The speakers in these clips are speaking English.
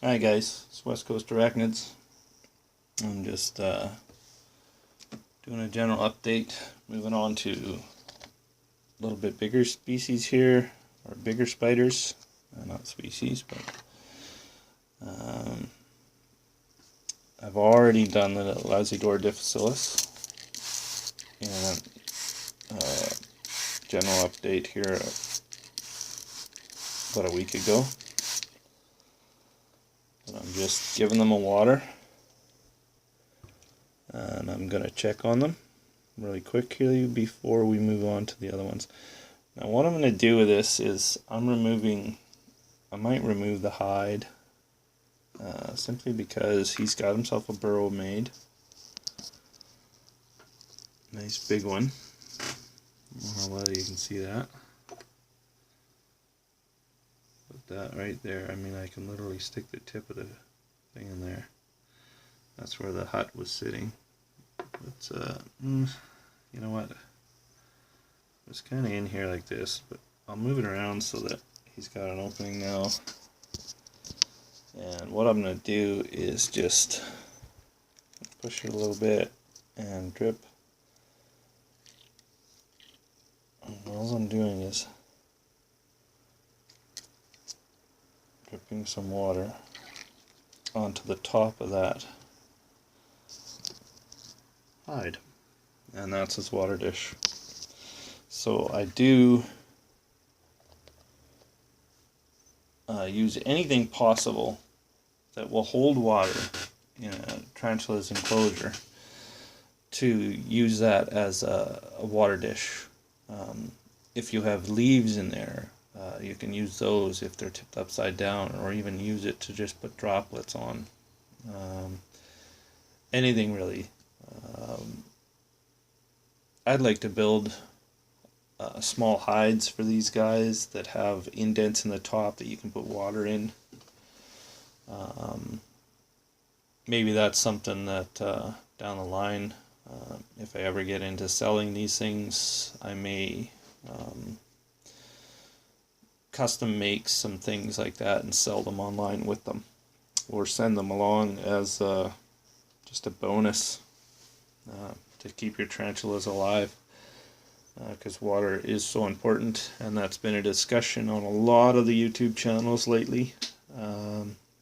Hi guys, it's West Coast Arachnids. I'm just doing a general update, moving on to a little bit bigger species here, or bigger spiders, not species, but I've already done the Lazidor difficilis, and general update here about a week ago. And I'm just giving them a water, and I'm going to check on them really quickly before we move on to the other ones. Now what I'm going to do with this is I might remove the hide, simply because he's got himself a burrow made. Nice big one. I don't know whether you can see that. Put that right there. I mean, I can literally stick the tip of the thing in there. That's where the hut was sitting. But you know what? It's kind of in here like this, but I'll move it around so that he's got an opening now. And what I'm going to do is just push it a little bit and drip. And all I'm doing is dripping some water onto the top of that hide, and that's his water dish. So I do use anything possible that will hold water in a tarantula's enclosure to use that as a water dish. If you have leaves in there, you can use those if they're tipped upside down, or even use it to just put droplets on. Anything really. I'd like to build small hides for these guys that have indents in the top that you can put water in. Maybe that's something that down the line, if I ever get into selling these things, I may custom make some things like that and sell them online with them, or send them along as just a bonus to keep your tarantulas alive, because water is so important, and that's been a discussion on a lot of the YouTube channels lately.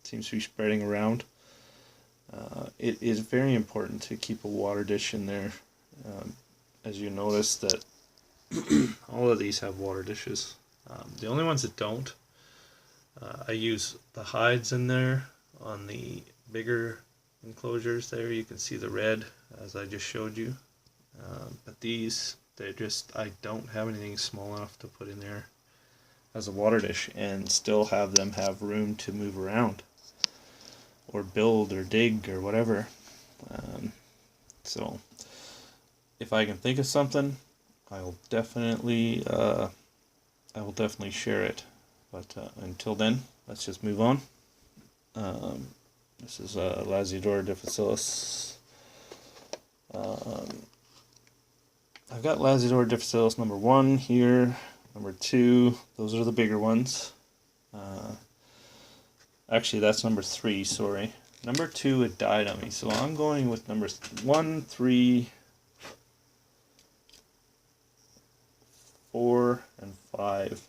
Seems to be spreading around. It is very important to keep a water dish in there. As you notice that all of these have water dishes. The only ones that don't, I use the hides in there on the bigger enclosures there. You can see the red as I just showed you. But these, I don't have anything small enough to put in there as a water dish and still have them have room to move around or build or dig or whatever. So if I can think of something, I will definitely share it. But until then, let's just move on. This is Lazidor difficilis. I've got Lazidor difficilis number 1 here, number 2. Those are the bigger ones. Actually, that's number 3. Sorry, number 2 it died on me, so I'm going with numbers 1, 3, 4, and 5.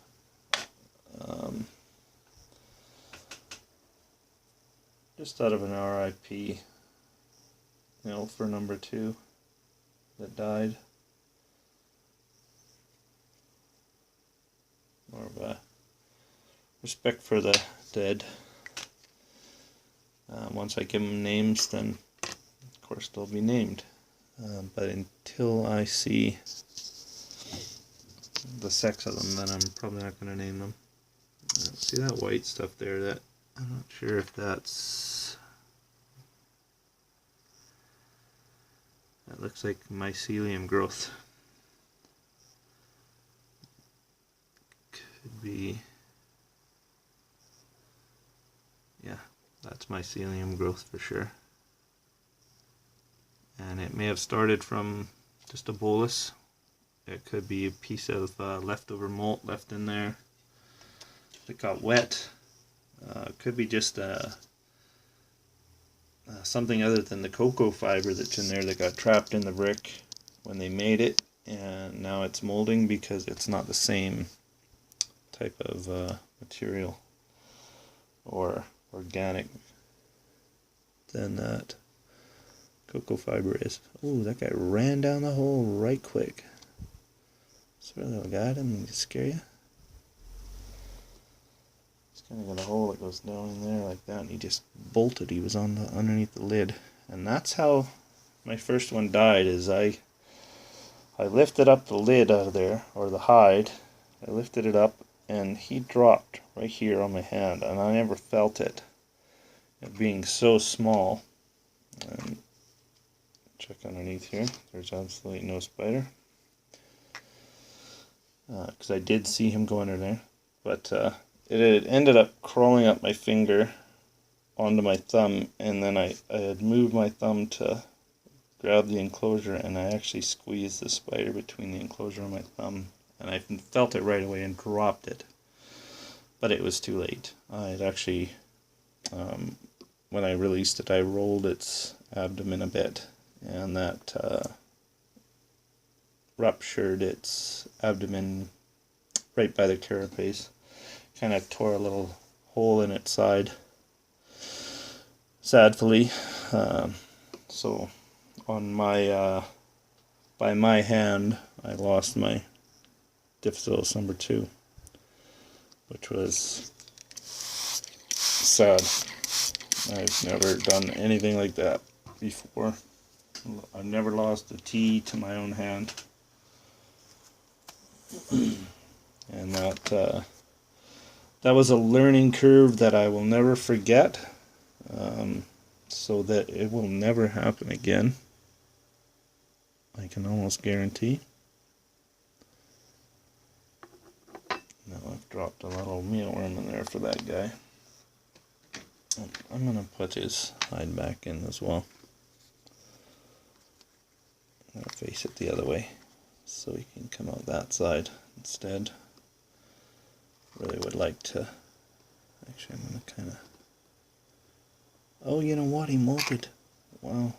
Just out of an RIP, for number 2 that died. More of a respect for the dead. Once I give them names, then of course they'll be named. But until I see the sex of them, then I'm probably not going to name them. See that white stuff there? That I'm not sure if that looks like mycelium growth. Could be, yeah, that's mycelium growth for sure. And it may have started from just a bolus. It could be a piece of leftover molt left in there that got wet. Could be just a something other than the cocoa fiber that's in there that got trapped in the brick when they made it, and now it's molding because it's not the same type of material or organic than that cocoa fiber is. Oh, that guy ran down the hole right quick. Sorry, little guy, I didn't mean to scare you. He's kind of got a hole that goes down in there like that, and he just bolted. He was on the underneath the lid, and that's how my first one died. Is I lifted up the lid out of there, or the hide. I lifted it up, and he dropped right here on my hand, and I never felt it being so small. And check underneath here. There's absolutely no spider. Because I did see him go under there. But it had ended up crawling up my finger onto my thumb, and then I had moved my thumb to grab the enclosure, and I actually squeezed the spider between the enclosure and my thumb, and I felt it right away and dropped it. But it was too late. I had actually, when I released it, I rolled its abdomen a bit, and that ruptured its abdomen right by the carapace. Kind of tore a little hole in its side, sadly. So on my by my hand, I lost my Diphthylus number 2, which was sad. I've never done anything like that before. I've never lost a tea to my own hand. And that was a learning curve that I will never forget, so that it will never happen again. I can almost guarantee. Now I've dropped a little mealworm in there for that guy. I'm going to put his hide back in as well. I'm going to face it the other way so he can come out that side instead. Really would like to, actually I'm going to kind of, oh, you know what, he molted. Wow.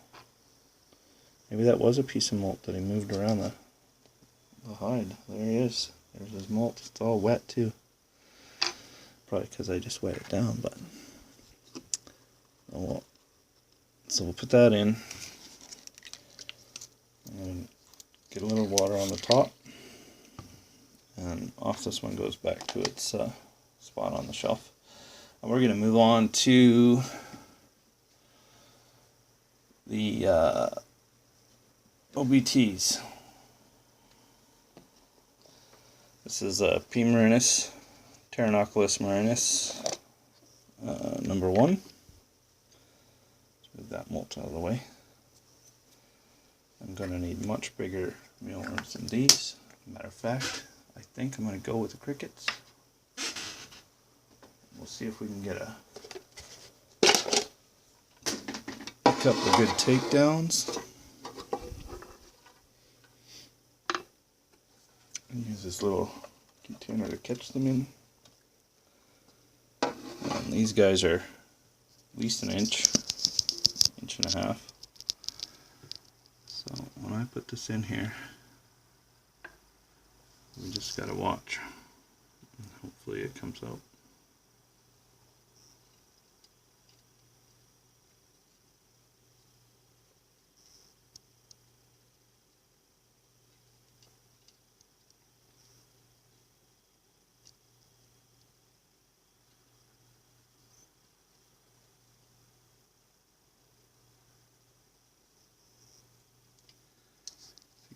Maybe that was a piece of molt that he moved around the hide. There he is. There's his molt. It's all wet too. Probably because I just wet it down, but oh well. So we'll put that in and get a little water on the top, and off this one goes back to its spot on the shelf. And we're going to move on to the OBTs. This is P. murinus, Pterinochilus murinus, number 1. Let's move that molt out of the way. I'm going to need much bigger mealworms than these. Matter of fact, I think I'm going to go with the crickets. We'll see if we can get a couple of good takedowns. Use this little container to catch them in. And these guys are at least an inch and a half. So when I put this in here, we just gotta watch. And hopefully it comes out.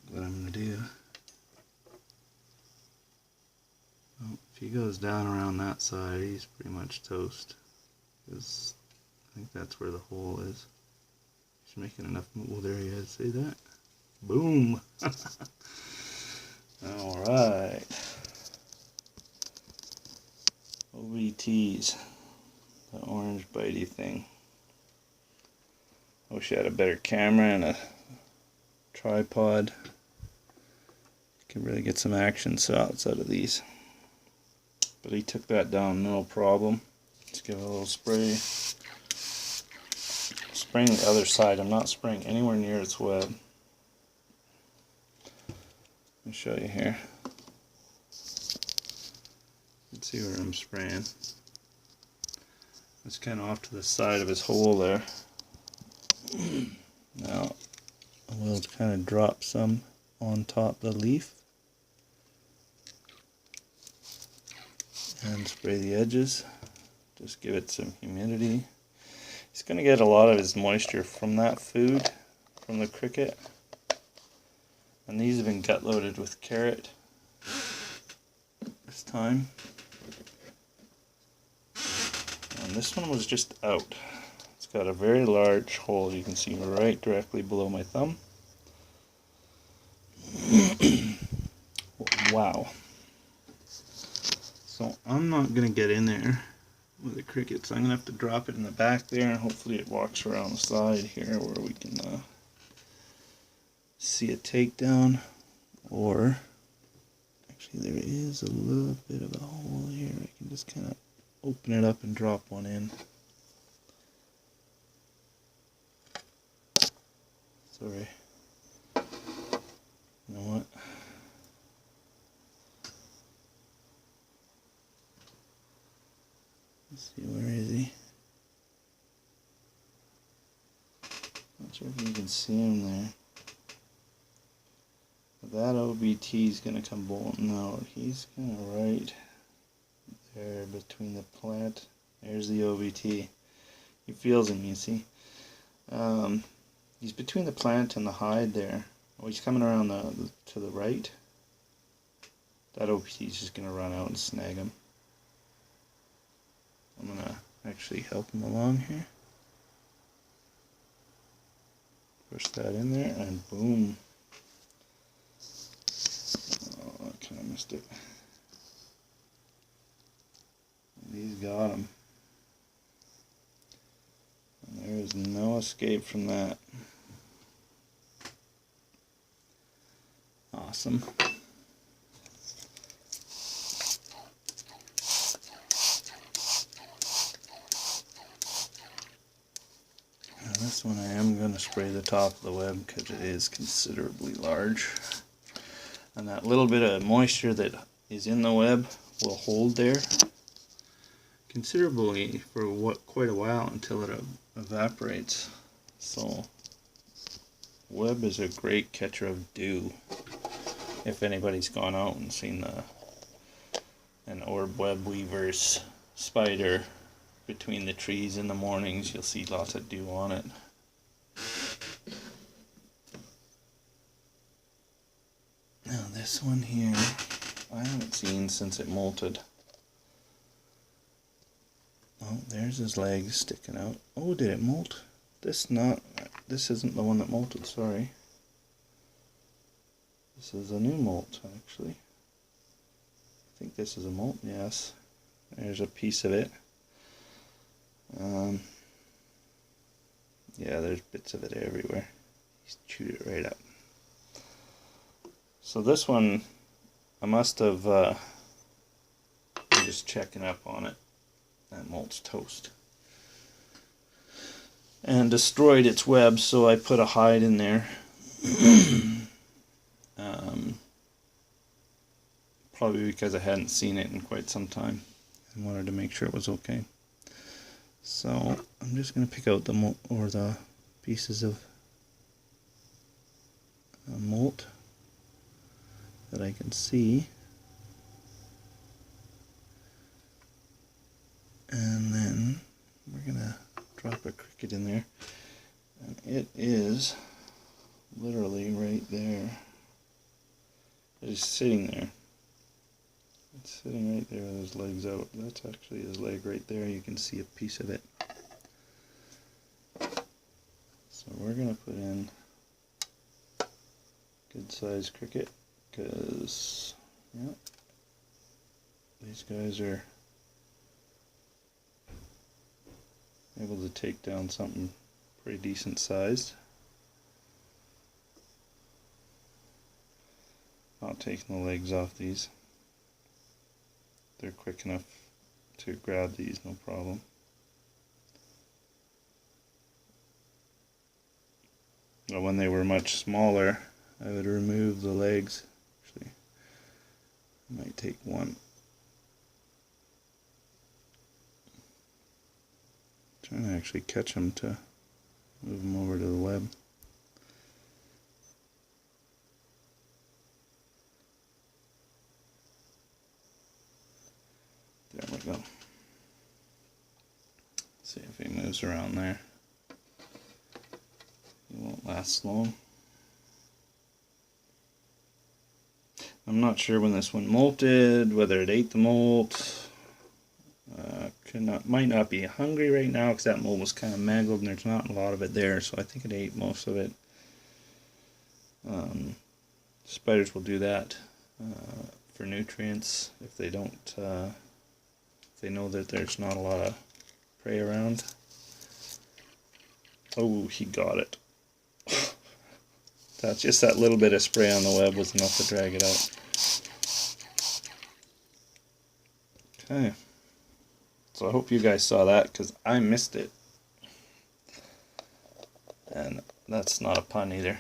What I'm going to do, well, if he goes down around that side, he's pretty much toast, because I think that's where the hole is. He's making enough. Well, there he is. See that? Boom! Alright. OBTs. The orange bitey thing. I wish I had a better camera and a tripod. Can really get some action shots out of these. But he took that down no problem. Let's give it a little spray spraying the other side. I'm not spraying anywhere near its web. Let me show you here. Let's see where I'm spraying. It's kind of off to the side of his hole there. Now, we'll kind of drop some on top of the leaf and spray the edges. Just give it some humidity. He's going to get a lot of his moisture from that food, from the cricket. And these have been gut loaded with carrot this time. And this one was just out. It's got a very large hole, you can see right directly below my thumb. Wow. So I'm not going to get in there with the crickets. I'm going to have to drop it in the back there, and hopefully it walks around the side here where we can see a takedown. Or, actually there is a little bit of a hole here. I can just kind of open it up and drop one in. Sorry. You know what? Let's see, where is he? Not sure if you can see him there. But that OBT is going to come bolting out. He's kind of right there between the plant. There's the OBT. He feels him, you see. He's between the plant and the hide there. Oh, he's coming around to the right. That OBT is just going to run out and snag him. I'm going to actually help him along here. Push that in there and boom. Oh, I kind of missed it. And he's got him. And there is no escape from that. Awesome. This one I am going to spray the top of the web because it is considerably large. And that little bit of moisture that is in the web will hold there considerably for quite a while until it evaporates. So web is a great catcher of dew. If anybody's gone out and seen an orb web weaver's spider between the trees in the mornings, you'll see lots of dew on it. Now this one here, I haven't seen since it molted. Oh, there's his legs sticking out. Oh, did it molt? This isn't the one that molted, sorry. This is a new molt, actually. I think this is a molt, yes. There's a piece of it. Yeah, there's bits of it everywhere. He's chewed it right up. So this one, I must have, I'm just checking up on it. That molt's toast. And destroyed its web, so I put a hide in there. Probably because I hadn't seen it in quite some time and wanted to make sure it was okay. So I'm just going to pick out the pieces of molt that I can see, and then we're going to drop a cricket in there, and it is literally right there. It's sitting there. It's sitting right there with his legs out. That's actually his leg right there. You can see a piece of it. So we're going to put in good sized cricket because, yeah, these guys are able to take down something pretty decent sized. Not taking the legs off these. They're quick enough to grab these, no problem. when they were much smaller, I would remove the legs. Actually, I might take one. Trying to actually catch them to move them over to the web. There we go. See if he moves around there. He won't last long. I'm not sure when this one molted, whether it ate the molt. Might not be hungry right now because that molt was kind of mangled and there's not a lot of it there, so I think it ate most of it. Spiders will do that for nutrients if they don't, if they know that there's not a lot of prey around. Oh, he got it. That's just that little bit of spray on the web was enough to drag it out. Okay. So I hope you guys saw that because I missed it. And that's not a pun either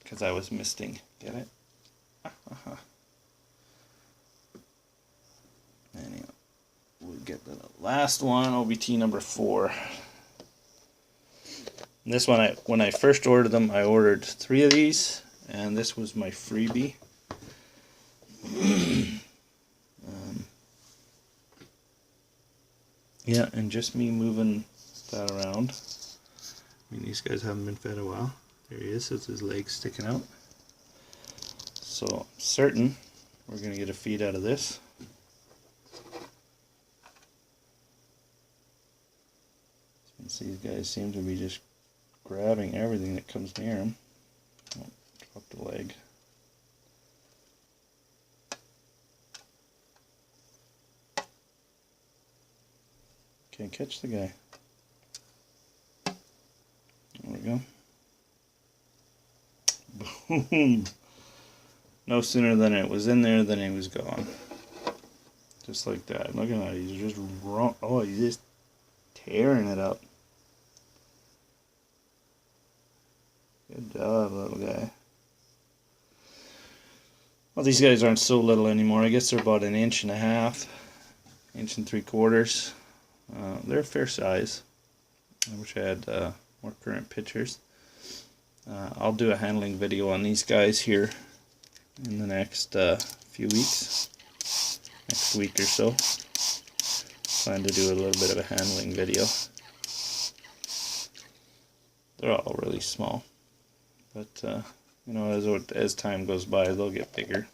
because I was misting. Get it? Anyway, we'll get the last one, OBT number 4. And this one, when I first ordered them, I ordered 3 of these, and this was my freebie. Yeah, and just me moving that around. I mean, these guys haven't been fed a while. There he is, with his legs sticking out. So I'm certain we're going to get a feed out of this. So these guys seem to be just grabbing everything that comes near them. Oh, dropped the leg. Can't catch the guy. There we go. Boom! No sooner than it was in there than it was gone. Just like that. Look at that. He's just wrong. Oh, he's just tearing it up. Good job, little guy. Well, these guys aren't so little anymore. I guess they're about 1.5 inches, 1 3/4. They're a fair size. I wish I had more current pictures. I'll do a handling video on these guys here in the next few weeks. Next week or so. Plan to do a little bit of a handling video. They're all really small. But, you know, as time goes by, they'll get bigger.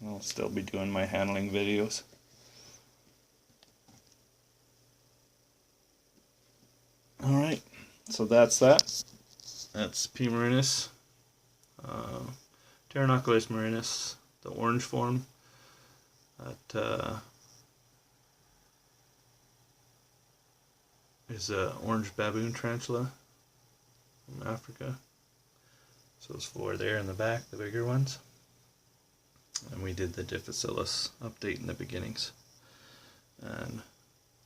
I'll still be doing my handling videos. Alright, so that's that. That's P. murinus, Pterinochilus murinus, the orange form. That is an orange baboon tarantula from Africa. So those 4 there in the back, the bigger ones. And we did the Difficilus update in the beginnings. And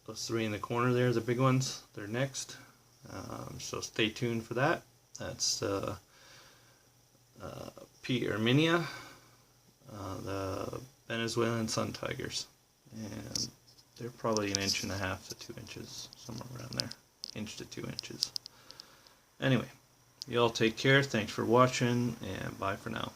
those 3 in the corner there, the big ones, they're next. So stay tuned for that. That's P. erminia, the Venezuelan sun tigers. And they're probably 1.5 inches to 2 inches, somewhere around there. 1 inch to 2 inches. Anyway, you all take care. Thanks for watching, and bye for now.